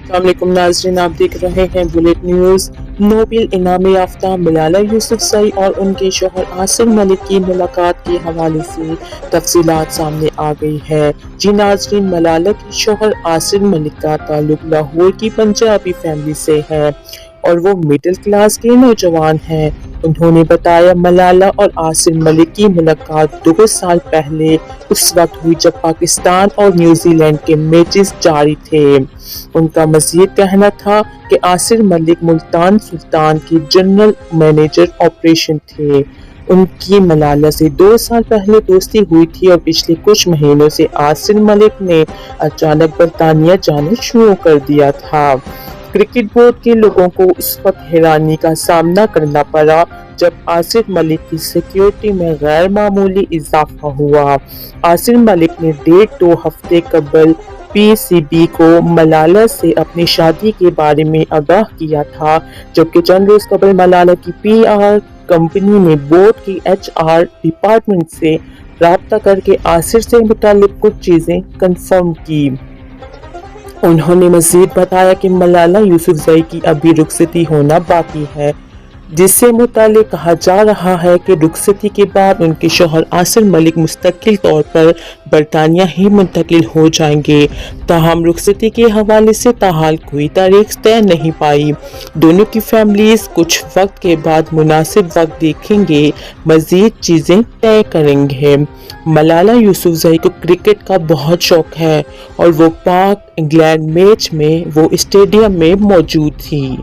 अस्सलाम वालेकुम नाज़रीन, आप देख रहे हैं बुलेट न्यूज़। नोबेल इनाम याफ्ता मलाला यूसुफज़ई और उनके शौहर आसिर मलिक की मुलाकात के हवाले से तफसीलात सामने आ गई है। जी नाज़रीन, मलाला के शौहर आसिर मलिक का ताल्लुक लाहौर की पंजाबी फैमिली से है और वो मिडिल क्लास के नौजवान हैं। उन्होंने बताया मलाला और आसिर मलिक की मुलाकात 2 साल पहले उस वक्त हुई जब पाकिस्तान और न्यूजीलैंड के मैचेस जारी थे। उनका मज़ीद कहना था कि आसिर मलिक मुल्तान सुल्तान के जनरल मैनेजर ऑपरेशन थे। उनकी मलाला से 2 साल पहले दोस्ती हुई थी और पिछले कुछ महीनों से आसिर मलिक ने अचानक बरतानिया जाना शुरू कर दिया था। क्रिकेट बोर्ड के लोगों को उस वक्त हैरानी का सामना करना पड़ा जब आसिर मलिक की सिक्योरिटी में गैर मामूली इजाफा हुआ। आसिर मलिक ने 1.5-2 हफ्ते कबल पीसीबी को मलाला से अपनी शादी के बारे में आगाह किया था, जबकि चंद रोज कबल मलाला की पीआर कंपनी ने बोर्ड की एचआर डिपार्टमेंट से राब्ता करके आसिर से मुतालिक कुछ चीजें कंफर्म की। उन्होंने मजीद बताया कि मलाला यूसुफज़ई की अभी रुखसती होना बाकी है, जिससे मुतालिक कहा जा रहा है कि रुखसती के बाद उनके शौहर आसिर मलिक मुस्तकिल तौर पर बरतानिया ही मुंतकिल हो जाएंगे। ताहम रुखसती के हवाले से ताहाल कोई तारीख तय नहीं पाई। दोनों की फैमिलीज कुछ वक्त के बाद मुनासिब वक्त देखेंगे, मजीद चीज़ें तय करेंगे। मलाला यूसुफज़ई को क्रिकेट का बहुत शौक है और वो पाक इंग्लैंड मैच में वो स्टेडियम में मौजूद थी।